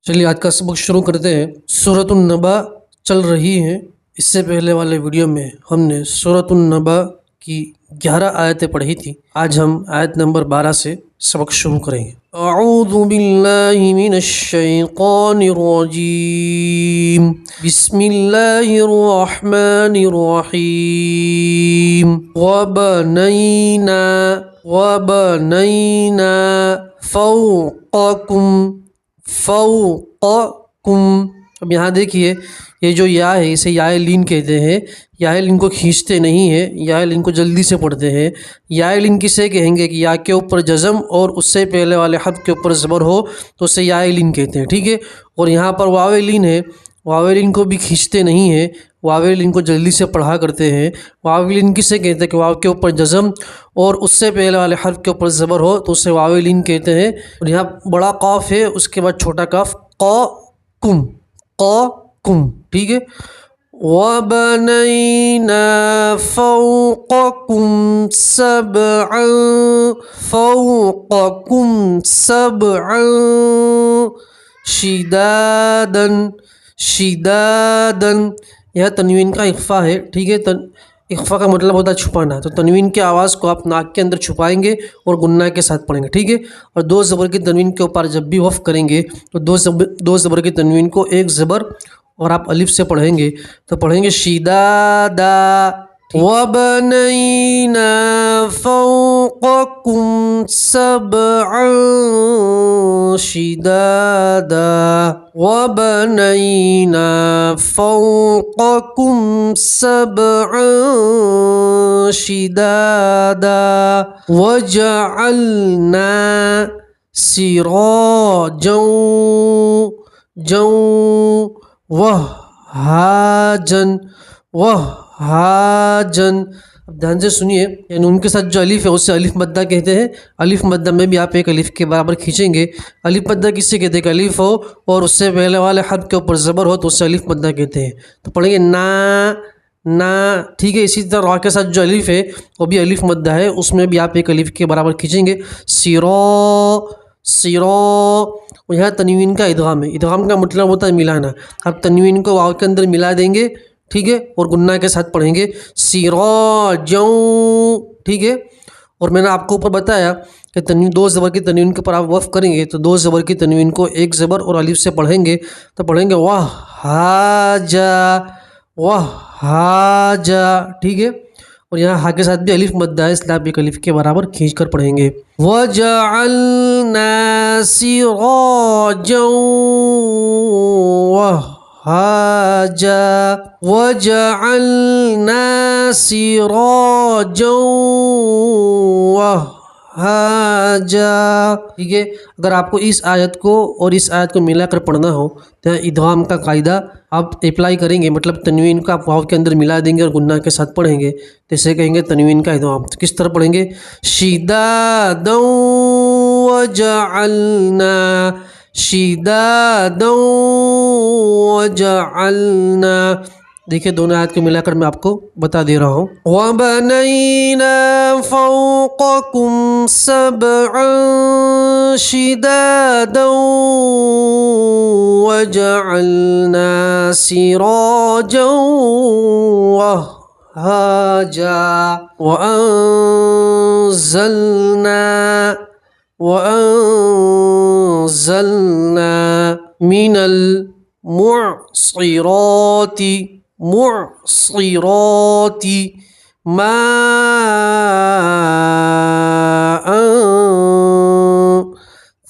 چلیے آج کا سبق شروع کرتے ہیں۔ سورۃ النبأ چل رہی ہے۔ اس سے پہلے والے ویڈیو میں ہم نے سورۃ النبأ کی 11 آیتیں پڑھی تھی۔ آج ہم آیت نمبر 12 سے سبق شروع کریں گے۔ اعوذ باللہ من الشیطان الرجیم، بسم اللہ الرحمن الرحیم۔ وَبَنَيْنَا فوقکم۔ اب یہاں دیکھیے، یہ جو یا ہے اسے یا لین کہتے ہیں۔ یا لین کو کھینچتے نہیں ہیں، یا لین کو جلدی سے پڑھتے ہیں۔ یا لین کسے کہیں گے کہ یا کے اوپر جزم اور اس سے پہلے والے حرف کے اوپر زبر ہو تو اسے یا لین کہتے ہیں، ٹھیک ہے۔ اور یہاں پر واو لین ہے، واو لین کو بھی کھینچتے نہیں ہیں، واو لین کو جلدی سے پڑھا کرتے ہیں۔ واو لین کسے کہتے ہیں کہ واو کے اوپر جزم اور اس سے پہلے والے حرف کے اوپر زبر ہو تو اسے واو لین کہتے ہیں۔ اور یہاں بڑا قاف ہے، اس کے بعد چھوٹا قاف، قَ کم، ٹھیک ہے۔ وَبَنَيْنَا فَوْقَكُمْ سَبْعًا شِدَادًا۔ یہ تنوین کا اخفا ہے، ٹھیک ہے۔ اخفا کا مطلب ہوتا ہے چھپانا، تو تنوین کی آواز کو آپ ناک کے اندر چھپائیں گے اور گنہ کے ساتھ پڑھیں گے، ٹھیک ہے۔ اور دو زبر کی تنوین کے اوپر جب بھی وقف کریں گے تو دو زبر کی تنوین کو ایک زبر اور آپ الف سے پڑھیں گے تو پڑھیں گے شِدَادًا۔ وَبَنَيْنَا فَوْقَكُمْ سَبْعًا شِدَادًا۔ وَبَنَيْنَا فَوْقَكُمْ سَبْعًا شِدَادًا۔ وَجَعَلْنَا سِرَاجًا وَهَّاجًا۔ اب دھیان سے سنیے، یہ نون کے ساتھ جو الف ہے اسے الف مدہ کہتے ہیں۔ الف مدہ میں بھی آپ ایک الف کے برابر کھینچیں گے۔ الف مدہ کس سے کہتے ہیں کہ الف ہو اور اس سے پہلے والے حرف کے اوپر زبر ہو تو اسے الف مدہ کہتے ہیں۔ تو پڑھیں گے نا، ٹھیک ہے۔ اسی طرح را کے ساتھ جو الف ہے وہ بھی الف مدہ ہے، اس میں بھی آپ ایک الف کے برابر کھینچیں گے، سیرو۔ اور یہاں تنوین کا ادغام ہے۔ ادغام کا مطلب ہوتا ہے ملانا۔ آپ تنوین کو واو کے اندر ملا دیں گے، ٹھیک ہے، اور گنہ کے ساتھ پڑھیں گے سِرَاجًا، ٹھیک ہے۔ اور میں نے آپ کو اوپر بتایا کہ دو زبر کی تنوین کے اوپر آپ وقف کریں گے تو دو زبر کی تنوین کو ایک زبر اور الف سے پڑھیں گے تو پڑھیں گے وَهَّاجًا، ٹھیک ہے۔ اور یہاں ہا کے ساتھ بھی الف مدہ ہے، اس لیے آپ ایک الف کے برابر کھینچ کر پڑھیں گے۔ وَجَعَلْنَا سِرَاجًا وَجَعَلْنَا سِرَاجًا وَهَّاجًا، ٹھیک ہے۔ اگر آپ کو اس آیت کو اور اس آیت کو ملا کر پڑھنا ہو تو ادغام کا قاعدہ آپ اپلائی کریں گے، مطلب تنوین کو آپ واو کے اندر ملا دیں گے اور گنہ کے ساتھ پڑھیں گے تو اسے کہیں گے تنوین کا ادغام۔ تو کس طرح پڑھیں گے؟ شِدَادًا وَجَعَلْنَا۔ دیکھیں دونوں آیت کو ملا کر میں آپ کو بتا دے رہا ہوں۔ وَبَنَيْنَا فَوْقَكُمْ سَبْعًا شِدَادًا وَجَعَلْنَا سِرَاجًا وَهَّاجًا۔ وَأَنزَلْنَا مِنَ الْمُعْصِرَاتِ مَاءً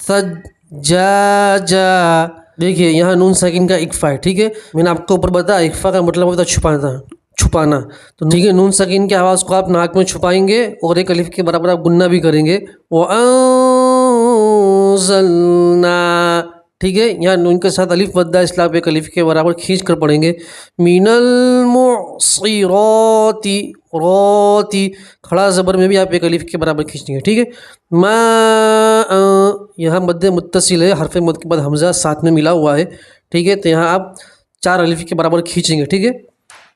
ثَجَّاجًا۔ دیکھیے یہاں نون ساکن کا اخفا ہے، ٹھیک ہے۔ میں نے آپ کو اوپر بتایا اخفا کا مطلب ہوتا ہے چھپانا، تو ٹھیک ہے، نون ساکن کی آواز کو آپ ناک میں چھپائیں گے اور ایک الف کے برابر آپ گنہ بھی کریں گے، وَأَنزَلْنَا، ٹھیک ہے۔ یہاں نون کے ساتھ الف مدہ ہے، اس لیے آپ ایک الف کے برابر کھینچ کر پڑھیں گے، مِنَ الْمُعْصِرَاتِ، روتی کھڑا زبر میں بھی آپ ایک الف کے برابر کھینچیں گے، ٹھیک ہے۔ مَاءً، یہاں مد متصل ہے، حرف مد کے بعد حمزہ ساتھ میں ملا ہوا ہے، ٹھیک ہے۔ تو یہاں آپ 4 الف کے برابر کھینچیں گے، ٹھیک ہے۔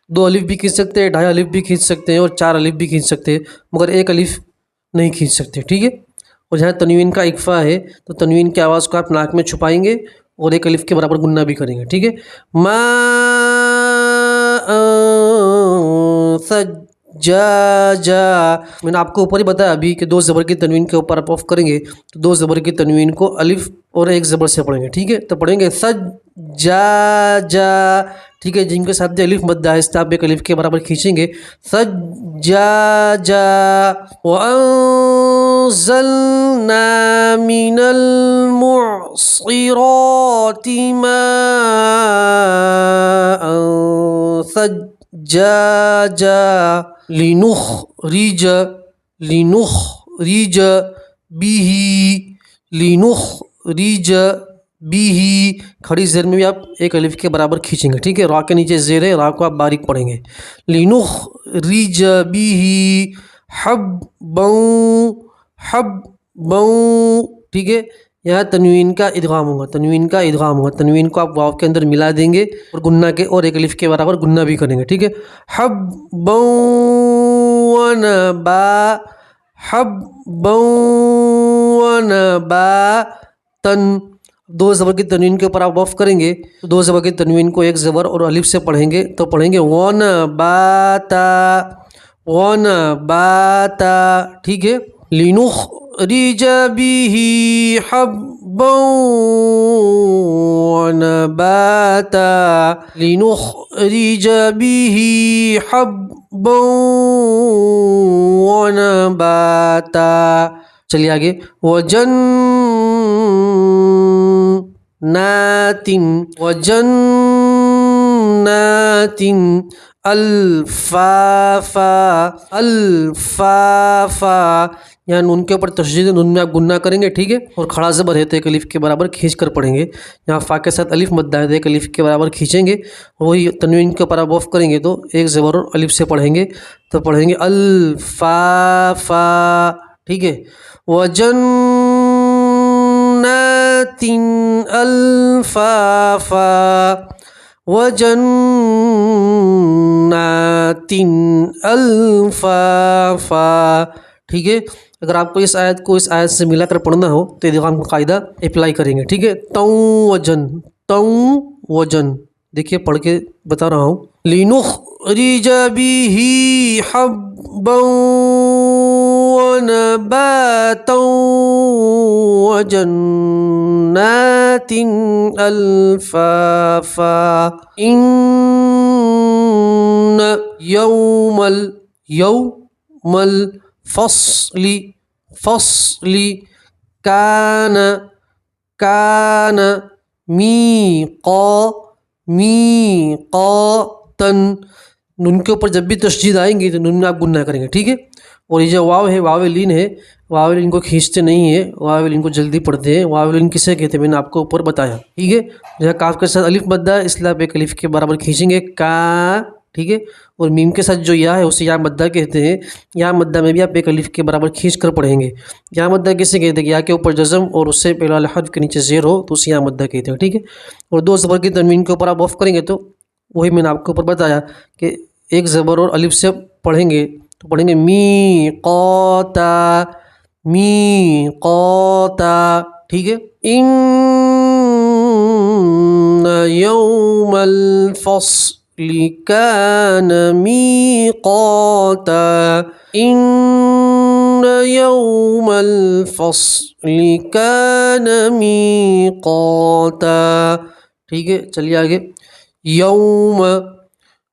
2 الف بھی کھینچ سکتے ہیں، 2.5 الف بھی کھینچ سکتے ہیں اور 4 الف بھی کھینچ سکتے ہیں، مگر ایک الف نہیں کھینچ سکتے، ٹھیک ہے۔ اور جہاں تنوین کا اکفا ہے تو تنوین کی آواز کو آپ ناک میں چھپائیں گے اور ایک الف کے برابر گننا بھی کریں گے، ٹھیک ہے۔ ما سجاجا، میں نے آپ کو اوپر ہی بتایا ابھی کہ دو زبر کی تنوین کے اوپر آپ آف کریں گے تو دو زبر کی تنوین کو الف اور ایک زبر سے پڑھیں گے، ٹھیک ہے۔ تو پڑھیں گے سجاجا، ٹھیک ہے، جن کے ساتھ جو الف مد آہستہ آپ ایک الف کے برابر کھینچیں گے، سجاجا۔ وَأَنزَلْنَا مِنَ الْمُعْصِرَاتِ مَاءً ثَجَّاجًا لِنُخْرِجَ بِهِ، کھڑی زیر میں بھی آپ ایک الف کے برابر کھینچیں گے، ٹھیک ہے۔ را کے نیچے زیر ہے، را کو آپ باریک پڑھیں گے، لِنُخْرِجَ بِهِ حَبًّا، ٹھیک ہے۔ یہاں تنوین کا ادغام ہوگا، تنوین کو آپ واو کے اندر ملا دیں گے اور گننا کے اور ایک الف کے برابر گننا بھی کریں گے، ٹھیک ہے۔ حَبًّا وَنَبَاتًا، دو زبر کی تنوین کے اوپر آپ وقف کریں گے تو دو زبر کی تنوین کو ایک زبر اور الف سے پڑھیں گے تو پڑھیں گے وَنَبَاتًا، ٹھیک ہے۔ لِنُخْرِجَ بِهِ حَبًّا وَنَبَاتًا، لِنُخْرِجَ بِهِ حَبًّا وَنَبَاتًا۔ چلیے آگے، وَجَنَّاتٍ الفافا، یہاں نون کے اوپر تشدید نون میں آپ گننا کریں گے، ٹھیک ہے، اور کھڑا زبر ہے تو ایک الف کے برابر کھینچ کر پڑھیں گے۔ یہاں فا کے ساتھ الف مد ہے تو ایک الف کے برابر کھینچیں گے، وہی تنوین کے اوپر آپ وقف کریں گے تو ایک زبر اور الف سے پڑھیں گے تو پڑھیں گے الفافا، ٹھیک ہے۔ وَجَنَّاتٍ الفافا، وَجَنَّاتٍ الفافا، ٹھیک ہے۔ اگر آپ کو اس آیت کو اس آیت سے ملا کر پڑھنا ہو تو ادغام کا قاعدہ اپلائی کریں گے، ٹھیک ہے۔ وجن، دیکھیے پڑھ کے بتا رہا ہوں، لِنُخْرِجَ بِهِ حَبًّا وَنَبَاتًا وَجَنَّاتٍ الفافا، إِنَّ يَوْمَ الفصل كان میقاتا، نون کے اوپر جب بھی تشدید آئیں گی تو نون میں آپ گننا کریں گے، ٹھیک ہے۔ اور یہ جو واو ہے، واو لین ہے، واو لین کو کھینچتے نہیں ہے، واو لین کو جلدی پڑھتے ہیں۔ واو لین کسے کہتے ہیں میں نے آپ کو اوپر بتایا، ٹھیک ہے۔ جہاں کاف کے ساتھ الف مدہ ہے اس لیے آپ ایک الف کے برابر کھینچیں گے کا، ٹھیک ہے۔ اور میم کے ساتھ جو یا ہے اسے یا مدہ کہتے ہیں، یا مدہ میں بھی آپ ایک الف کے برابر کھینچ کر پڑھیں گے۔ یا مدہ کسے کہتے ہیں کہ یا کے اوپر جزم اور اس سے پہلا حرف کے نیچے زیر ہو تو اسے یا مدہ کہتے ہیں، ٹھیک ہے۔ اور دو زبر کی تنوین کے اوپر آپ وقف کریں گے تو وہی میں نے آپ کو اوپر بتایا کہ ایک زبر اور الف سے پڑھیں گے تو پڑھیں گے میقاتا، ٹھیک ہے۔ إِنَّ يَوْمَ الفصل كان ميقاتا، إِنَّ يَوْمَ الفصل كان ميقاتا، ٹھیک ہے۔ چلیے آگے، یوم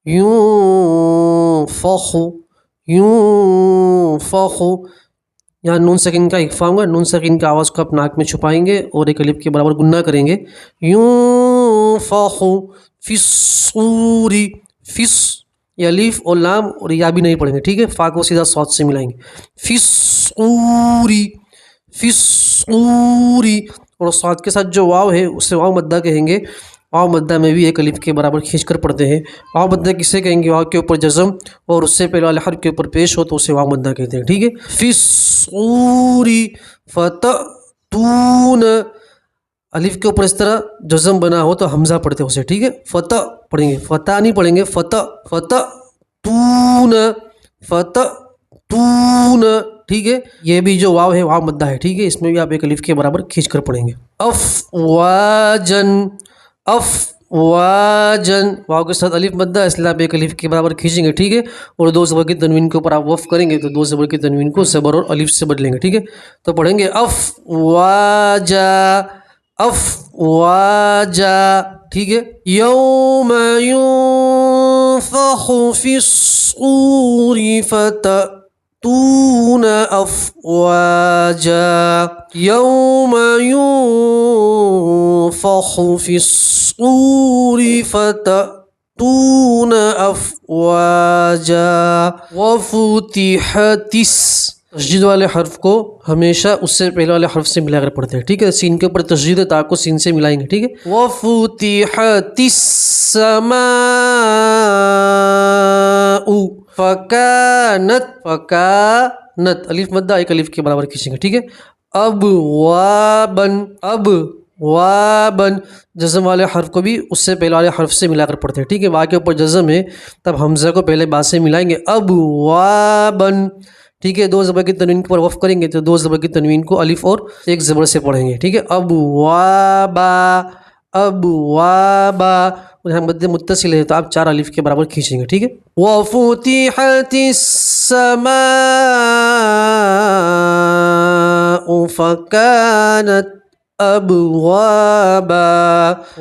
ينفخ، یہاں نون سکین کا اخفا ہوگا، نون سکین کی آواز کو آپ ناک میں چھپائیں گے اور ایک الف کے برابر گننا کریں گے۔ ينفخ فی الصور، فس، یہ الف اور لام اور یا بھی نہیں پڑھیں گے، ٹھیک ہے۔ فا کو سیدھا صاد سے ملائیں گے، فی الصور، اور صاد کے ساتھ جو واو ہے اسے واو مدہ کہیں گے۔ واو مدہ میں بھی ایک الف کے برابر کھینچ کر پڑھتے ہیں۔ واو مدہ کسے کہیں گے؟ واو کے اوپر جزم اور اس سے پہلے والے حرف کے اوپر پیش ہو تو اسے واو مدہ کہتے ہیں، ٹھیک ہے۔ فی الصور فتأتون، الف کے اوپر اس طرح جزم بنا ہو تو حمزہ پڑھتے ہیں اسے، ٹھیک ہے۔ فتح پڑھیں گے، فتح نہیں پڑھیں گے، فتأتون، ٹھیک ہے۔ یہ بھی جو واو ہے واو مدہ ہے، ٹھیک ہے، اس میں بھی آپ ایک الف کے برابر کھینچ کر پڑھیں گے۔ افواجن، افواجن، واو کے ساتھ الف مدہ اس لیے آپ ایک الف کے برابر کھینچیں گے، ٹھیک ہے، اور دو زبر کی تنوین کے اوپر آپ وقف کریں گے تو دو زبر کی تنوین کو زبر اور الف سے بدلیں گے، ٹھیک ہے، تو پڑھیں گے افواجا، افواجا، ٹھیک ہے، یوم ينفخ في الصور فتأتون افواجا، یوم ينفخ في الصور فتأتون افواجا، وفتحت تشدید والے حرف کو ہمیشہ اس سے پہلے والے حرف سے ملا کر پڑھتے ہیں، ٹھیک ہے، سین کے اوپر تشدید ہے، تا کو سین سے ملائیں گے، ٹھیک ہے، وَفُتِحَتِ السَّمَاءُ فَكَانَتْ، فَكَانَتْ الف مدہ ایک الف کے برابر کھینچیں گے، ٹھیک ہے، ابوابن، ابوابن جزم والے حرف کو بھی اس سے پہلے والے حرف سے ملا کر پڑھتے ہیں، ٹھیک ہے، وا کے اوپر جزم ہے تب حمزہ کو پہلے با سے ملائیں گے، ابوابن، ٹھیک ہے، دو زبر کی تنوین کے اوپر وقف کریں گے تو دو زبر کی تنوین کو الف اور ایک زبر سے پڑھیں گے، ٹھیک ہے، ابوابا، ابوابا، اور یہاں مد متصل ہے تو آپ چار الف کے برابر کھینچیں گے، ٹھیک ہے، وَفُتِحَتِ السَّمَاءُ فَكَانَتْ أبوابا،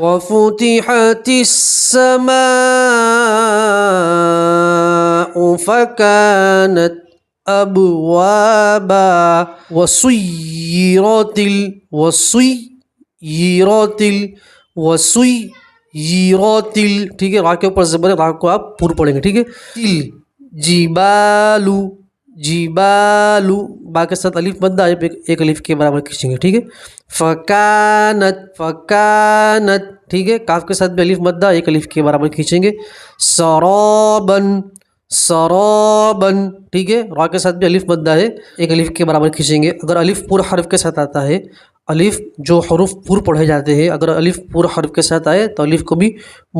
وَفُتِحَتِ السَّمَاءُ فَكَانَتْ ابوابا، وسيرت وسيرت وسيرت، ٹھیک ہے، را کے اوپر زبر ہے، را کو آپ پور پڑھیں گے، ٹھیک ہے، تل جبالو، جبالو، با کے ساتھ الف مدہ ایک الف کے برابر کھینچیں گے، ٹھیک ہے، فکانت، فکانت، ٹھیک ہے، کاف کے ساتھ بھی الف مدہ ایک الف کے برابر کھینچیں گے، سرابن، سرابن، ٹھیک ہے، را کے ساتھ بھی الف مدہ ہے ایک الف کے برابر کھینچیں گے، اگر الف پورا حرف کے ساتھ آتا ہے، الف جو حروف پور پڑھے جاتے ہیں اگر الف پورا حرف کے ساتھ آئے تو الف کو بھی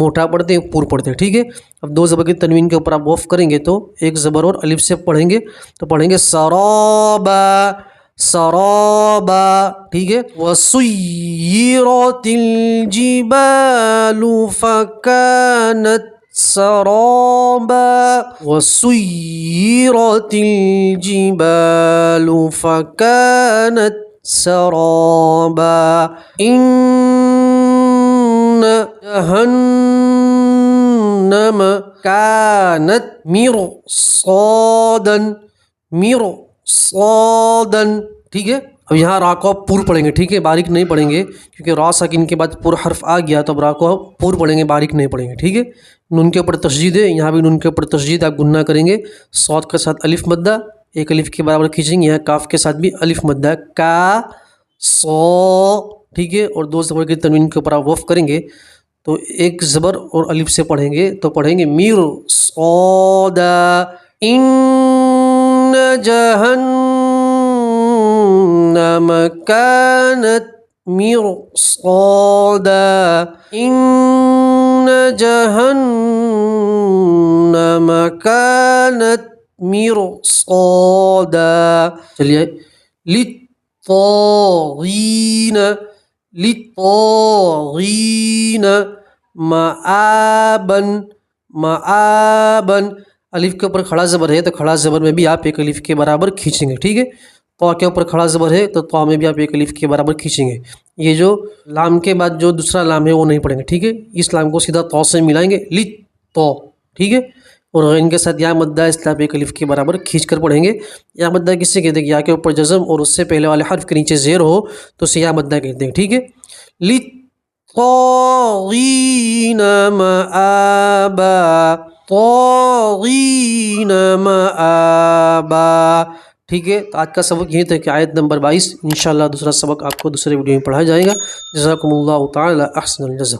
موٹا پڑھتے ہیں، پور پڑھتے ہیں، ٹھیک ہے، اب دو زبر کی تنوین کے اوپر آپ وقف کریں گے تو ایک زبر اور الف سے پڑھیں گے تو پڑھیں گے سرابا، سرابا، ٹھیک ہے، وَسُيِّرَتِ الْجِبَالُ فَكَانَتْ سرابا، وَسُيِّرَتِ الْجِبَالُ فَكَانَتْ سرابا، إِنَّ جَهَنَّمَ كَانَتْ مِرْصَادًا، مِرْصَادًا، ٹھیک ہے، اب یہاں را کو آپ پور پڑھیں گے، ٹھیک ہے، باریک نہیں پڑھیں گے کیونکہ را ساکن کے بعد پورا حرف آ گیا تو اب را کو آپ پور پڑھیں گے، باریک نہیں پڑھیں گے، ٹھیک ہے، نون کے اوپر تشدید ہے، یہاں بھی نون کے اوپر تشدید آپ گننا کریں گے، صاد کے ساتھ الف مدہ ایک الف کے برابر کھینچیں گے، یہاں کاف کے ساتھ بھی الف مدہ کا، سو، ٹھیک ہے، اور دو زبر کی تنوین کے اوپر آپ وقف کریں گے تو ایک زبر اور الف سے پڑھیں گے تو پڑھیں گے میر صودا، ان جہنم كانت مرصادا، ان جہنم كانت مرصادا، چلیے، للطاغین، للطاغین، مآبن، مآبن، الف کے اوپر کھڑا زبر ہے تو کھڑا زبر میں بھی آپ ایک الف کے برابر کھینچیں گے، ٹھیک ہے، طا کے اوپر کھڑا زبر ہے تو طا میں بھی آپ ایک الف کے برابر کھینچیں گے، یہ جو لام کے بعد جو دوسرا لام ہے وہ نہیں پڑھیں گے، ٹھیک ہے، اس لام کو سیدھا طا سے ملائیں گے، لِطَّا، ٹھیک ہے، اور غین کے ساتھ یا مدہ اس لیے آپ ایک الف کے برابر کھینچ کر پڑھیں گے، یا مدہ کس سے کہتے ہیں کہ یا کے اوپر جزم اور اس سے پہلے والے حرف کے نیچے زیر ہو تو اسے یا مدہ کہتے ہیں، ٹھیک ہے، لِلطَّاغِينَ مَآبًا، طاغین مآبا، ٹھیک ہے، تو آج کا سبق یہی تھا کہ آیت نمبر 22 انشاءاللہ دوسرا سبق آپ کو دوسرے ویڈیو میں پڑھایا جائے گا۔ جزاکم اللہ تعالی احسن الجزا۔